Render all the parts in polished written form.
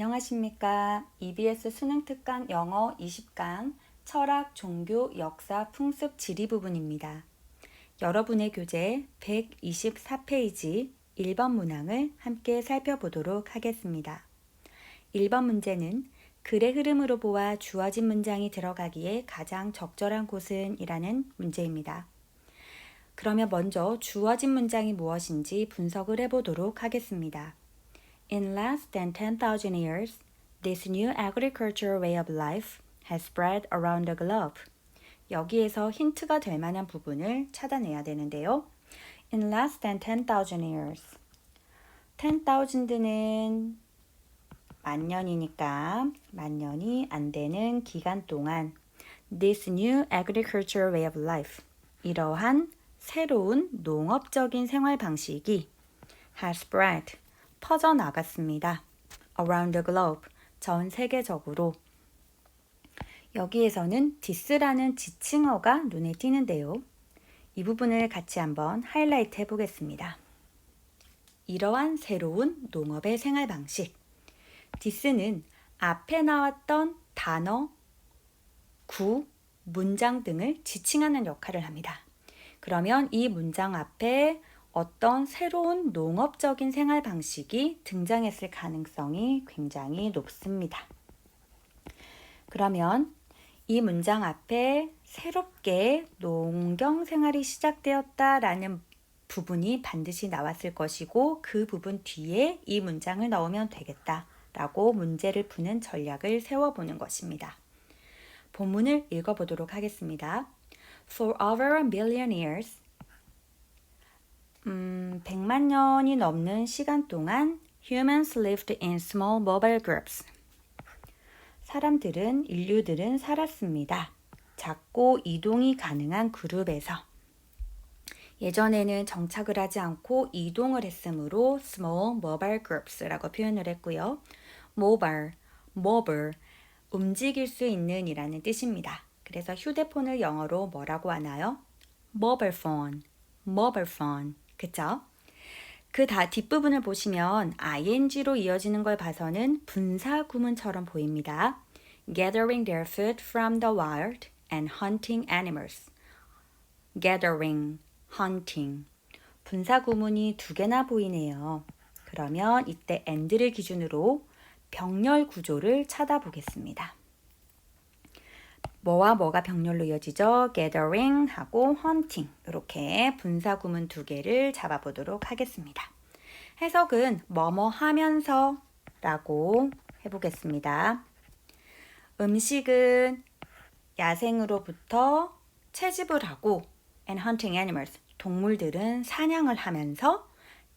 안녕하십니까. EBS 수능특강 영어 20강 철학, 종교, 역사, 풍습, 지리 부분입니다. 여러분의 교재 124페이지 1번 문항을 함께 살펴보도록 하겠습니다. 1번 문제는 글의 흐름으로 보아 주어진 문장이 들어가기에 가장 적절한 곳은? 이라는 문제입니다. 그러면 먼저 주어진 문장이 무엇인지 분석을 해보도록 하겠습니다. In less than 10,000 years, this new agricultural way of life has spread around the globe. 여기에서 힌트가 될 만한 부분을 찾아내야 되는데요. In less than 10,000 years. 10,000는 만년이니까 만년이 안 되는 기간 동안 this new agricultural way of life. 이러한 새로운 농업적인 생활 방식이 has spread. 퍼져나갔습니다. Around the globe, 전 세계적으로. 여기에서는 this라는 지칭어가 눈에 띄는데요. 이 부분을 같이 한번 하이라이트 해보겠습니다. 이러한 새로운 농업의 생활 방식. this는 앞에 나왔던 단어, 구, 문장 등을 지칭하는 역할을 합니다. 그러면 이 문장 앞에 어떤 새로운 농업적인 생활 방식이 등장했을 가능성이 굉장히 높습니다. 그러면 이 문장 앞에 새롭게 농경 생활이 시작되었다라는 부분이 반드시 나왔을 것이고 그 부분 뒤에 이 문장을 넣으면 되겠다라고 문제를 푸는 전략을 세워보는 것입니다. 본문을 읽어보도록 하겠습니다. For over a billion years, 100만 년이 넘는 시간 동안 humans lived in small mobile groups. 인류들은 살았습니다. 작고 이동이 가능한 그룹에서. 예전에는 정착을 하지 않고 이동을 했으므로 small mobile groups라고 표현을 했고요. mobile, 움직일 수 있는 이라는 뜻입니다. 그래서 휴대폰을 영어로 뭐라고 하나요? mobile phone. 그쵸? 그 뒷부분을 보시면 ing로 이어지는 걸 봐서는 분사 구문처럼 보입니다. Gathering their food from the wild and hunting animals. Gathering, hunting. 분사 구문이 두 개나 보이네요. 그러면 이때 and를 기준으로 병렬 구조를 찾아보겠습니다. 뭐와 뭐가 병렬로 이어지죠? gathering 하고 hunting 이렇게 분사 구문 두 개를 잡아보도록 하겠습니다. 해석은 뭐뭐 하면서 라고 해보겠습니다. 음식은 야생으로부터 채집을 하고 and hunting animals 동물들은 사냥을 하면서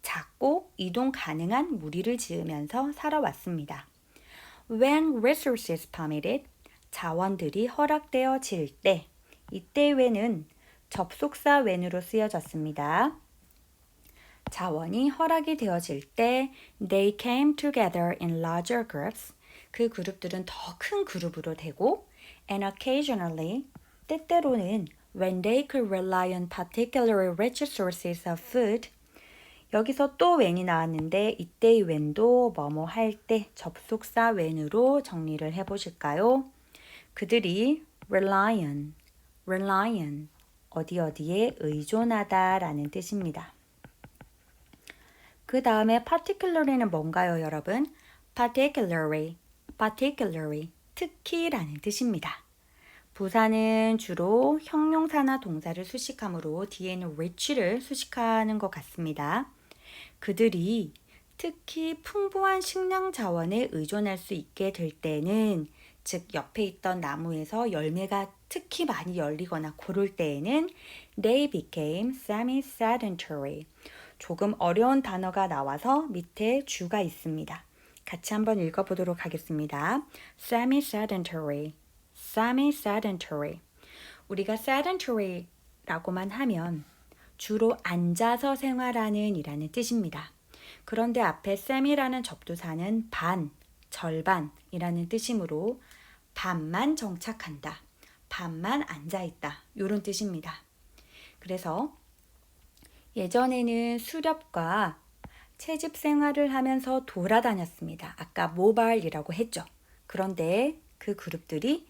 작고 이동 가능한 무리를 지으면서 살아왔습니다. When resources permitted 자원들이 허락되어질 때, 이때 when은 접속사 when으로 쓰여졌습니다. 자원이 허락이 되어질 때 they came together in larger groups. 그 그룹들은 더 큰 그룹으로 되고 and occasionally 때때로는 when they could rely on particularly rich sources of food. 여기서 또 when이 나왔는데 이때의 when도 뭐뭐 할 때 접속사 when으로 정리를 해보실까요? 그들이 rely on 어디에 의존하다 라는 뜻입니다. 그 다음에 particularly는 뭔가요, 여러분? particularly 특히 라는 뜻입니다. 부사는 주로 형용사나 동사를 수식하므로 뒤에는 rich를 수식하는 것 같습니다. 그들이 특히 풍부한 식량 자원에 의존할 수 있게 될 때는 즉 옆에 있던 나무에서 열매가 특히 많이 열리거나 고를 때에는 they became semi-sedentary. 조금 어려운 단어가 나와서 밑에 주가 있습니다. 같이 한번 읽어보도록 하겠습니다. semi-sedentary. 우리가 sedentary라고만 하면 주로 앉아서 생활하는 이라는 뜻입니다. 그런데 앞에 semi라는 접두사는 반, 절반이라는 뜻이므로 반만 정착한다, 반만 앉아있다 이런 뜻입니다. 그래서 예전에는 수렵과 채집 생활을 하면서 돌아다녔습니다. 아까 모바일이라고 했죠. 그런데 그 그룹들이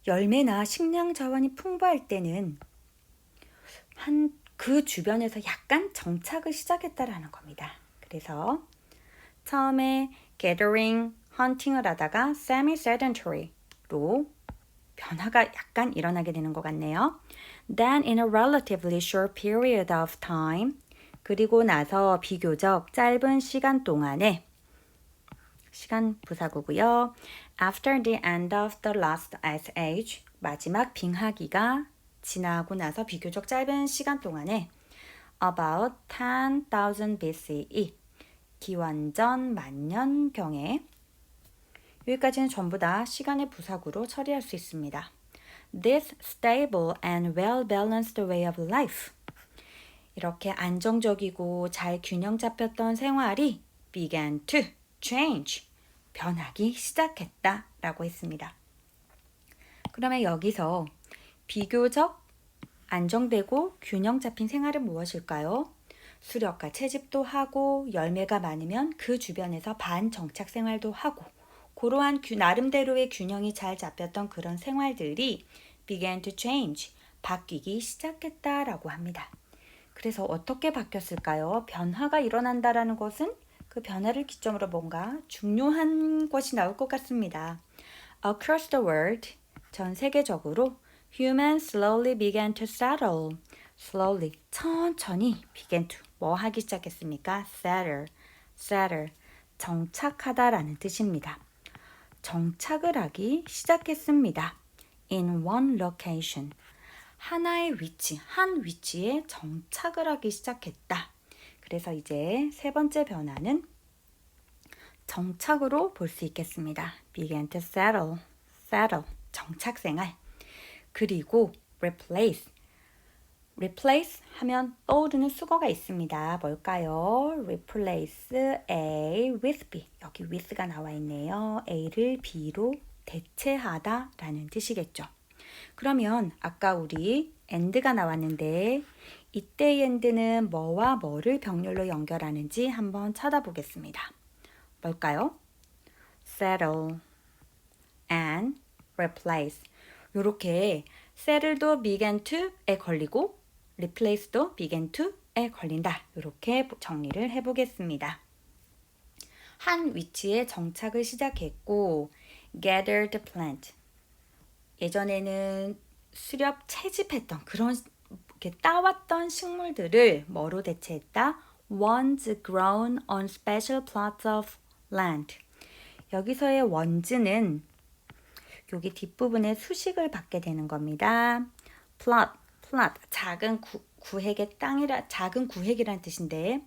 열매나 식량 자원이 풍부할 때는 그 주변에서 약간 정착을 시작했다라는 겁니다. 그래서 처음에 gathering, hunting을 하다가 semi-sedentary로 변화가 약간 일어나게 되는 것 같네요. Then in a relatively short period of time, 그리고 나서 비교적 짧은 시간 동안에 시간 부사구고요. After the end of the last ice age, 마지막 빙하기가 지나고 나서 비교적 짧은 시간 동안에 about 10,000 BCE, 기원전 만년경에 여기까지는 전부 다 시간의 부사구로 처리할 수 있습니다. This stable and well-balanced way of life. 이렇게 안정적이고 잘 균형 잡혔던 생활이 began to change. 변하기 시작했다 라고 했습니다. 그러면 여기서 비교적 안정되고 균형 잡힌 생활은 무엇일까요? 수렵과 채집도 하고 열매가 많으면 그 주변에서 반정착 생활도 하고 그러한 나름대로의 균형이 잘 잡혔던 그런 생활들이 began to change, 바뀌기 시작했다라고 합니다. 그래서 어떻게 바뀌었을까요? 변화가 일어난다라는 것은 그 변화를 기점으로 뭔가 중요한 것이 나올 것 같습니다. Across the world, 전 세계적으로 humans slowly began to settle. slowly, 천천히 began to 뭐 하기 시작했습니까? settle, 정착하다라는 뜻입니다. 정착을 하기 시작했습니다. in one location, 하나의 위치, 한 위치에 정착을 하기 시작했다. 그래서 이제 세 번째 변화는 정착으로 볼 수 있겠습니다. began to settle, 정착 생활. 그리고 replace 하면 떠오르는 수거가 있습니다. 뭘까요? replace A with B. 여기 with가 나와 있네요. A를 B로 대체하다 라는 뜻이겠죠. 그러면 아까 우리 and가 나왔는데 이때의 and는 뭐와 뭐를 병렬로 연결하는지 한번 찾아보겠습니다. 뭘까요? settle and replace. 이렇게 settle도 began to에 걸리고 replace도 began to에 걸린다. 이렇게 정리를 해보겠습니다. 한 위치에 정착을 시작했고 gathered plant. 예전에는 수렵 채집했던 그런 이렇게 따왔던 식물들을 뭐로 대체했다? ones grown on special plots of land. 여기서의 ones는 여기 뒷부분에 수식을 받게 되는 겁니다. plot, 작은 작은 구획이란 뜻인데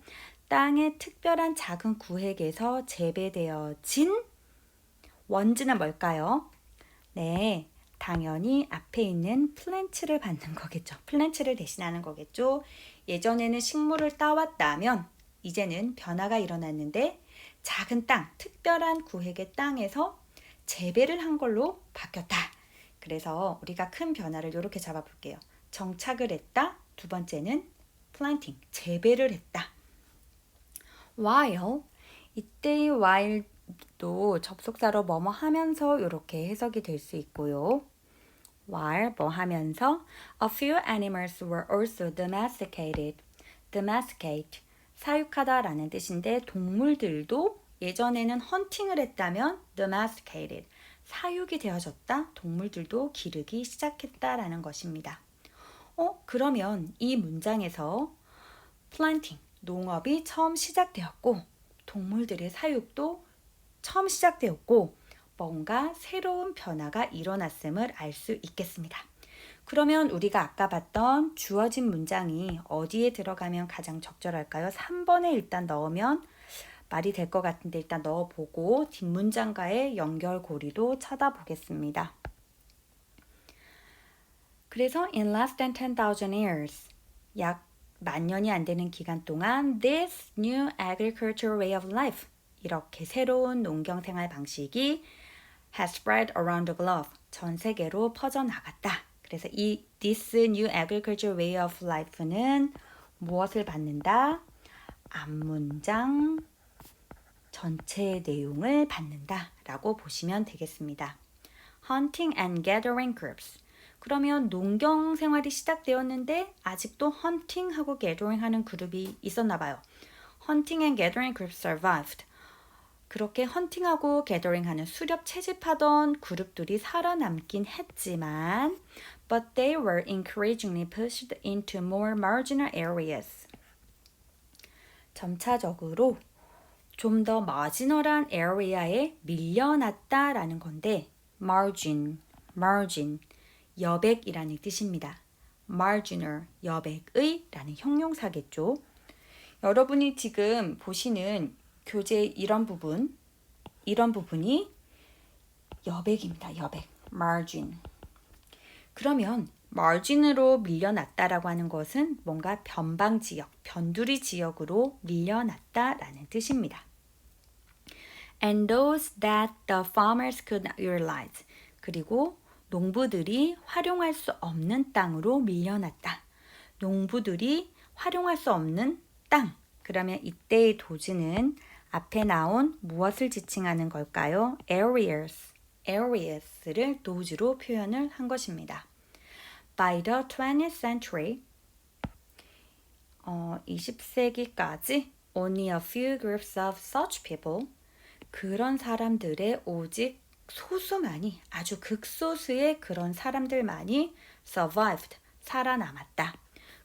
땅의 특별한 작은 구획에서 재배되어진 원즈는 뭘까요? 네, 당연히 앞에 있는 플랜츠를 받는 거겠죠. 플랜츠를 대신하는 거겠죠. 예전에는 식물을 따왔다면 이제는 변화가 일어났는데 작은 땅, 특별한 구획의 땅에서 재배를 한 걸로 바뀌었다. 그래서 우리가 큰 변화를 이렇게 잡아볼게요. 정착을 했다. 두 번째는 planting, 재배를 했다. while, 이때의 while도 접속사로 뭐뭐 하면서 이렇게 해석이 될 수 있고요. while 뭐 하면서 a few animals were also domesticated. domesticate, 사육하다라는 뜻인데 동물들도 예전에는 헌팅을 했다면 domesticated, 사육이 되어졌다. 동물들도 기르기 시작했다라는 것입니다. 그러면 이 문장에서 planting, 농업이 처음 시작되었고 동물들의 사육도 처음 시작되었고 뭔가 새로운 변화가 일어났음을 알 수 있겠습니다. 그러면 우리가 아까 봤던 주어진 문장이 어디에 들어가면 가장 적절할까요? 3번에 일단 넣으면 말이 될 것 같은데 일단 넣어보고 뒷문장과의 연결고리도 찾아보겠습니다. 그래서 in less than 10,000 years, 약 만년이 안 되는 기간 동안 this new agricultural way of life, 이렇게 새로운 농경생활 방식이 has spread around the globe, 전 세계로 퍼져나갔다. 그래서 이 this new agricultural way of life는 무엇을 받는다? 앞문장 전체의 내용을 받는다 라고 보시면 되겠습니다. Hunting and gathering groups. 그러면 농경 생활이 시작되었는데 아직도 헌팅하고 gathering 하는 그룹이 있었나 봐요. Hunting and gathering groups survived. 그렇게 헌팅하고 gathering 하는 수렵 채집하던 그룹들이 살아남긴 했지만 but they were increasingly pushed into more marginal areas. 점차적으로 좀 더 마지널한 area에 밀려났다라는 건데 margin, 여백이라는 뜻입니다. marginal, 여백의 라는 형용사겠죠. 여러분이 지금 보시는 교재 이런 부분이 여백입니다. 여백, margin. 그러면 margin으로 밀려났다라고 하는 것은 뭔가 변방 지역, 변두리 지역으로 밀려났다라는 뜻입니다. And those that the farmers could not utilize. 그리고 농부들이 활용할 수 없는 땅으로 밀려났다. 농부들이 활용할 수 없는 땅. 그러면 이때의 도지는 앞에 나온 무엇을 지칭하는 걸까요? areas를 도지로 표현을 한 것입니다. By the 20th century, 20세기까지 only a few groups of such people, 그런 사람들의 오직 소수만이, 아주 극소수의 그런 사람들만이 survived, 살아남았다.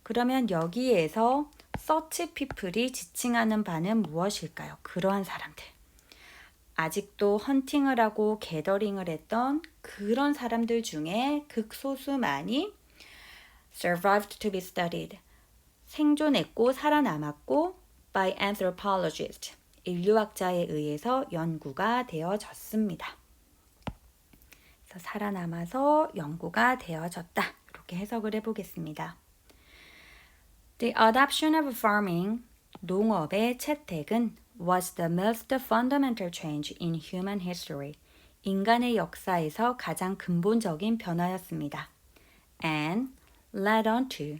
그러면 여기에서 such people이 지칭하는 바는 무엇일까요? 그러한 사람들. 아직도 헌팅을 하고 게더링을 했던 그런 사람들 중에 극소수만이 survived to be studied, 생존했고 살아남았고 by anthropologists, 인류학자에 의해서 연구가 되어졌습니다. 그래서 살아남아서 연구가 되어졌다. 이렇게 해석을 해보겠습니다. The adoption of farming, 농업의 채택은 was the most fundamental change in human history. 인간의 역사에서 가장 근본적인 변화였습니다. And led on to.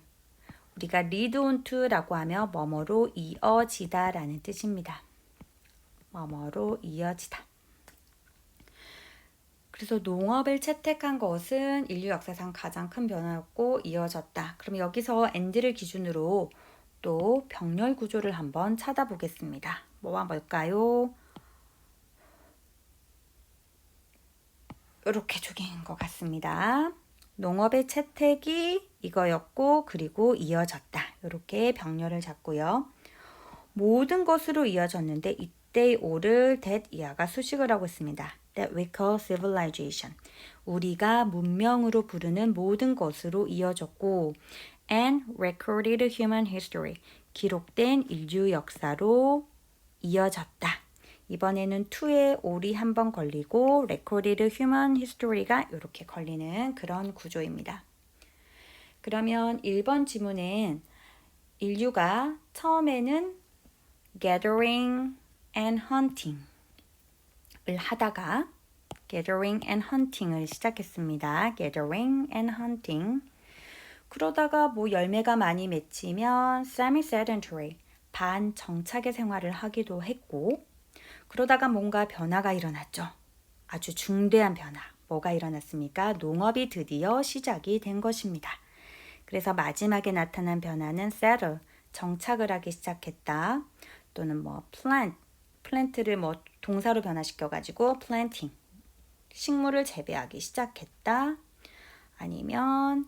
우리가 lead on to라고 하며 뭐뭐로 이어지다 라는 뜻입니다. 뭐뭐로 이어지다. 그래서 농업을 채택한 것은 인류 역사상 가장 큰 변화였고 이어졌다. 그럼 여기서 and를 기준으로 또 병렬 구조를 한번 찾아보겠습니다. 뭐와 뭘까요? 이렇게 조개인 것 같습니다. 농업의 채택이 이거였고 그리고 이어졌다. 이렇게 병렬을 잡고요. 모든 것으로 이어졌는데 이때의 오를 that 이하가 수식을 하고 있습니다. That we call civilization. 우리가 문명으로 부르는 모든 것으로 이어졌고 and recorded human history. 기록된 인류 역사로 이어졌다. 이번에는 to에 올이 한 번 걸리고 recorded human history가 이렇게 걸리는 그런 구조입니다. 그러면 1번 지문은 인류가 처음에는 gathering and hunting을 하다가 gathering and hunting을 시작했습니다. gathering and hunting. 그러다가 뭐 열매가 많이 맺히면 semi-sedentary, 반정착의 생활을 하기도 했고 그러다가 뭔가 변화가 일어났죠. 아주 중대한 변화. 뭐가 일어났습니까? 농업이 드디어 시작이 된 것입니다. 그래서 마지막에 나타난 변화는 settle, 정착을 하기 시작했다. 또는 뭐 plant를 뭐 동사로 변화시켜가지고 planting, 식물을 재배하기 시작했다. 아니면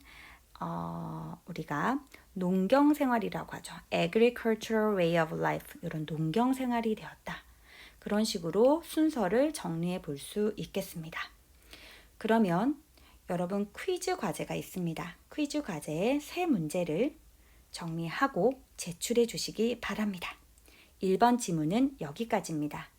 우리가 농경 생활이라고 하죠. agricultural way of life, 이런 농경 생활이 되었다. 그런 식으로 순서를 정리해 볼 수 있겠습니다. 그러면 여러분 퀴즈 과제가 있습니다. 퀴즈 과제의 3문제를 정리하고 제출해 주시기 바랍니다. 1번 지문은 여기까지입니다.